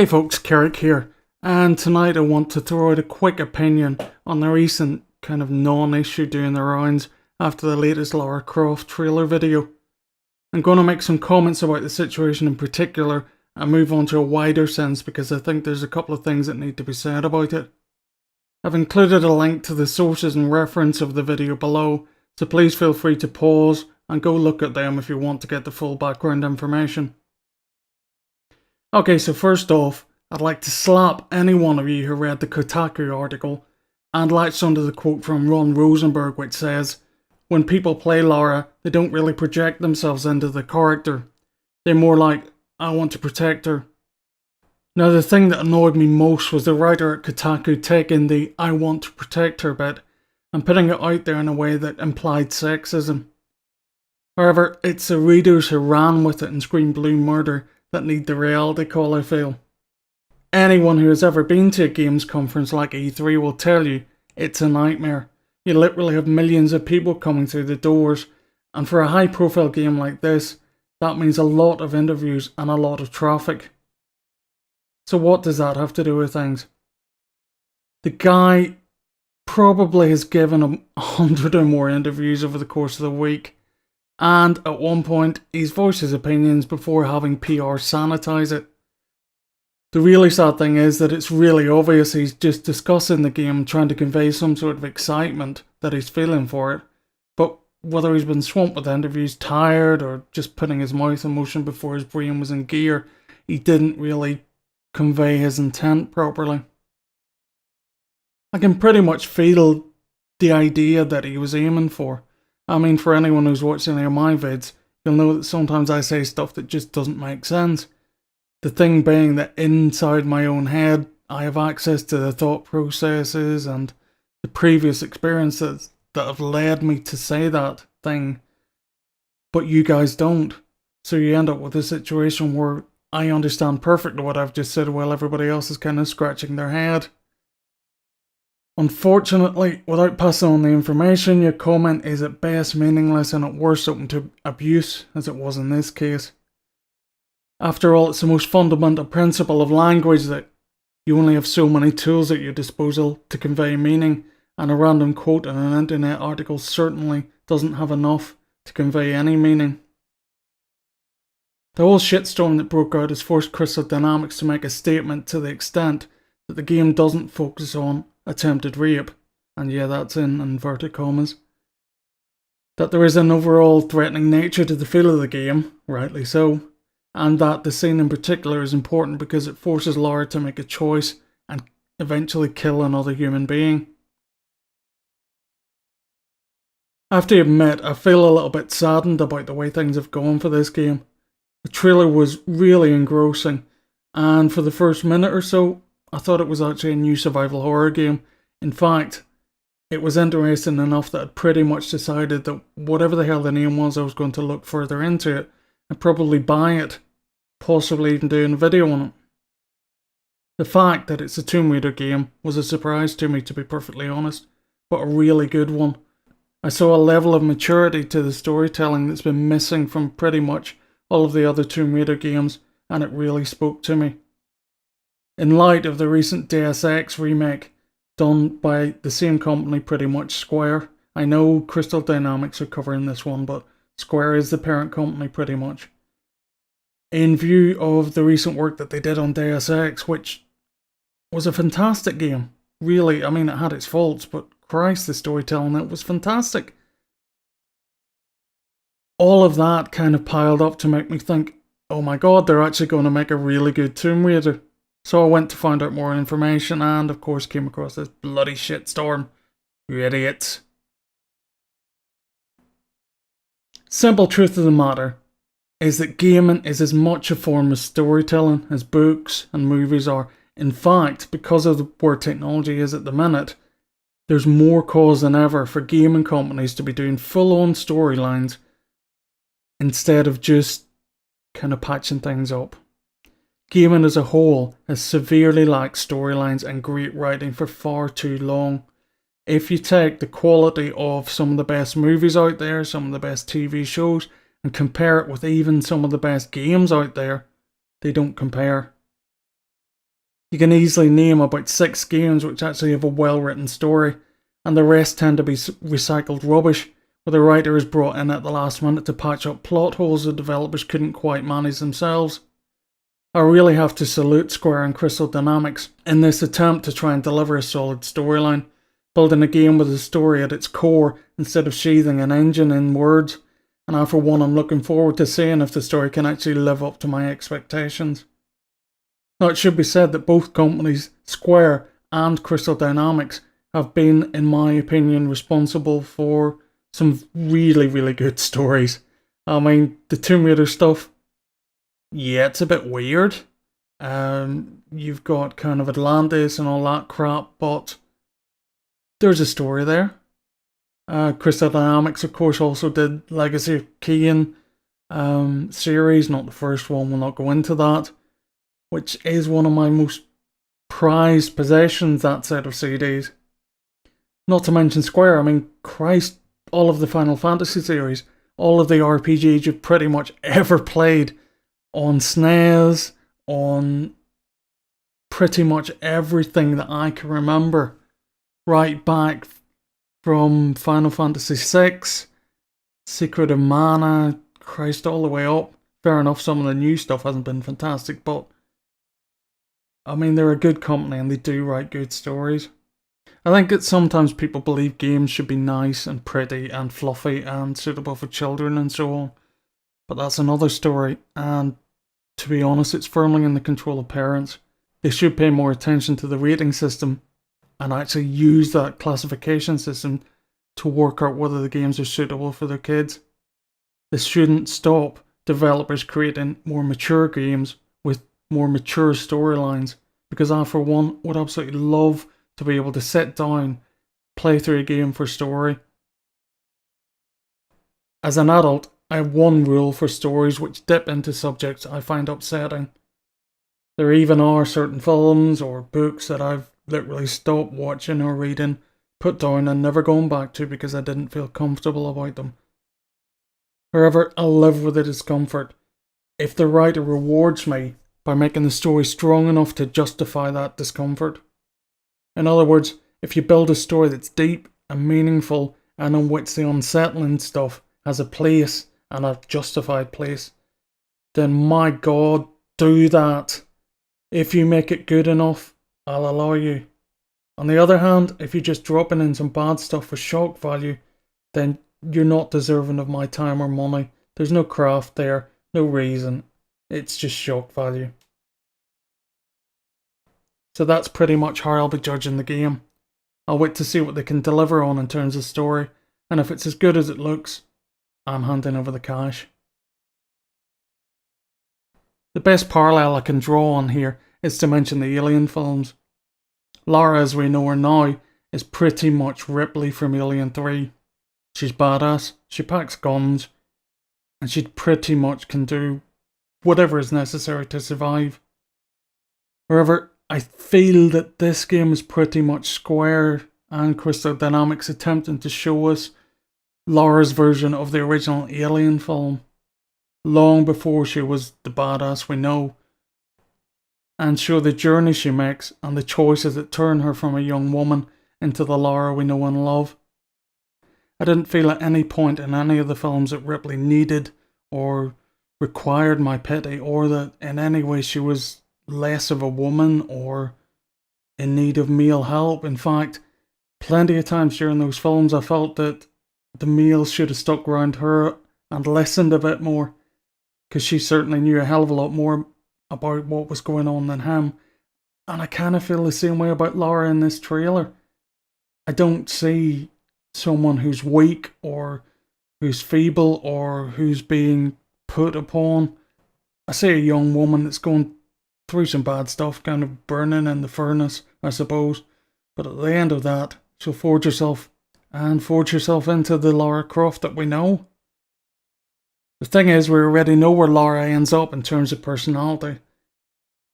Hey folks, Keric here, and tonight I want to throw out a quick opinion on the recent kind of non-issue doing the rounds after the latest Lara Croft trailer video. I'm going to make some comments about the situation in particular and move on to a wider sense because I think there's a couple of things that need to be said about it. I've included a link to the sources and reference of the video below, so please feel free to pause and go look at them if you want to get the full background information. Okay, so first off, I'd like to slap any one of you who read the Kotaku article and latched onto the quote from Ron Rosenberg which says, "When people play Lara, they don't really project themselves into the character. They're more like, I want to protect her." Now the thing that annoyed me most was the writer at Kotaku taking the "I want to protect her" bit and putting it out there in a way that implied sexism. However, it's the readers who ran with it and screamed blue murder that need the reality call, I feel. Anyone who has ever been to a games conference like E3 will tell you it's a nightmare. You literally have millions of people coming through the doors, and for a high profile game like this, that means a lot of interviews and a lot of traffic. So what does that have to do with things? The guy probably has given 100 or more interviews over the course of the week, and at one point he's voiced his opinions before having PR sanitize it. The really sad thing is that it's really obvious he's just discussing the game, trying to convey some sort of excitement that he's feeling for it, but whether he's been swamped with interviews, tired, or just putting his mouth in motion before his brain was in gear, he didn't really convey his intent properly. I can pretty much feel the idea that he was aiming for. I mean, for anyone who's watched any of my vids, you'll know that sometimes I say stuff that just doesn't make sense. The thing being that inside my own head, I have access to the thought processes and the previous experiences that have led me to say that thing. But you guys don't. So you end up with a situation where I understand perfectly what I've just said while everybody else is kind of scratching their head. Unfortunately, without passing on the information, your comment is at best meaningless and at worst open to abuse, as it was in this case. After all, it's the most fundamental principle of language that you only have so many tools at your disposal to convey meaning, and a random quote in an internet article certainly doesn't have enough to convey any meaning. The whole shitstorm that broke out has forced Crystal Dynamics to make a statement to the extent that the game doesn't focus on attempted rape, and yeah, that's in inverted commas. That there is an overall threatening nature to the feel of the game, rightly so, and that the scene in particular is important because it forces Lara to make a choice and eventually kill another human being. I have to admit, I feel a little bit saddened about the way things have gone for this game. The trailer was really engrossing, and for the first minute or so, I thought it was actually a new survival horror game. In fact, it was interesting enough that I'd pretty much decided that whatever the hell the name was, I was going to look further into it and probably buy it, possibly even doing a video on it. The fact that it's a Tomb Raider game was a surprise to me, to be perfectly honest, but a really good one. I saw a level of maturity to the storytelling that's been missing from pretty much all of the other Tomb Raider games, and it really spoke to me. In light of the recent Deus Ex remake, done by the same company pretty much, Square. I know Crystal Dynamics are covering this one, but Square is the parent company pretty much. In view of the recent work that they did on Deus Ex, which was a fantastic game. Really, I mean, it had its faults, but Christ, the storytelling, it was fantastic. All of that kind of piled up to make me think, oh my god, they're actually going to make a really good Tomb Raider. So I went to find out more information and of course came across this bloody shitstorm. You idiots. Simple truth of the matter is that gaming is as much a form of storytelling as books and movies are. In fact, because of where technology is at the minute, there's more cause than ever for gaming companies to be doing full-on storylines instead of just kind of patching things up. Gaming as a whole has severely lacked storylines and great writing for far too long. If you take the quality of some of the best movies out there, some of the best TV shows, and compare it with even some of the best games out there, they don't compare. You can easily name about 6 games which actually have a well-written story, and the rest tend to be recycled rubbish, where the writer is brought in at the last minute to patch up plot holes the developers couldn't quite manage themselves. I really have to salute Square and Crystal Dynamics in this attempt to try and deliver a solid storyline, building a game with a story at its core instead of sheathing an engine in words, and I for one am looking forward to seeing if the story can actually live up to my expectations. Now it should be said that both companies, Square and Crystal Dynamics, have been, in my opinion, responsible for some really, really good stories. I mean, the Tomb Raider stuff, yeah, it's a bit weird. You've got kind of Atlantis and all that crap, but there's a story there. Crystal Dynamics, of course, also did Legacy of Kain series, not the first one, we'll not go into that, which is one of my most prized possessions, that set of CDs. Not to mention Square, I mean, Christ, all of the Final Fantasy series, all of the RPGs you've pretty much ever played on SNES, on pretty much everything that I can remember, right back from Final Fantasy VI, Secret of Mana, Christ, all the way up. Fair enough, some of the new stuff hasn't been fantastic, but I mean, they're a good company and they do write good stories. I think that sometimes people believe games should be nice and pretty and fluffy and suitable for children and so on, but that's another story, and to be honest, it's firmly in the control of parents. They should pay more attention to the rating system and actually use that classification system to work out whether the games are suitable for their kids. This shouldn't stop developers creating more mature games with more mature storylines, because I for one would absolutely love to be able to sit down, play through a game for story. As an adult, I have one rule for stories which dip into subjects I find upsetting. There even are certain films or books that I've literally stopped watching or reading, put down and never gone back to because I didn't feel comfortable about them. However, I'll live with the discomfort if the writer rewards me by making the story strong enough to justify that discomfort. In other words, if you build a story that's deep and meaningful and in which the unsettling stuff has a place and a justified place, then my God, do that. If you make it good enough, I'll allow you. On the other hand, if you're just dropping in some bad stuff for shock value, then you're not deserving of my time or money. There's no craft there, no reason. It's just shock value. So that's pretty much how I'll be judging the game. I'll wait to see what they can deliver on in terms of story, and if it's as good as it looks, I'm handing over the cash. The best parallel I can draw on here is to mention the Alien films. Lara, as we know her now, is pretty much Ripley from Alien 3. She's badass, she packs guns, and she pretty much can do whatever is necessary to survive. However, I feel that this game is pretty much Square and Crystal Dynamics attempting to show us Lara's version of the original Alien film, long before she was the badass we know, and show the journey she makes and the choices that turn her from a young woman into the Lara we know and love. I didn't feel at any point in any of the films that Ripley needed or required my pity, or that in any way she was less of a woman or in need of male help. In fact, plenty of times during those films I felt that the males should have stuck around her and listened a bit more, because she certainly knew a hell of a lot more about what was going on than him. And I kind of feel the same way about Lara in this trailer. I don't see someone who's weak or who's feeble or who's being put upon. I see a young woman that's going through some bad stuff, kind of burning in the furnace, I suppose. But at the end of that, she'll forge herself into the Lara Croft that we know. The thing is, we already know where Lara ends up in terms of personality.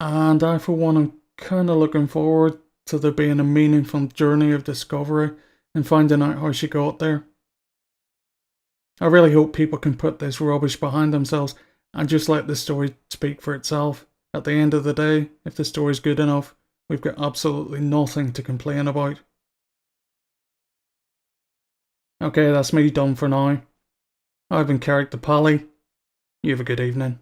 And I, for one, am kind of looking forward to there being a meaningful journey of discovery and finding out how she got there. I really hope people can put this rubbish behind themselves and just let the story speak for itself. At the end of the day, if the story's good enough, we've got absolutely nothing to complain about. Okay, that's me done for now. I've been Keric the Pally. You have a good evening.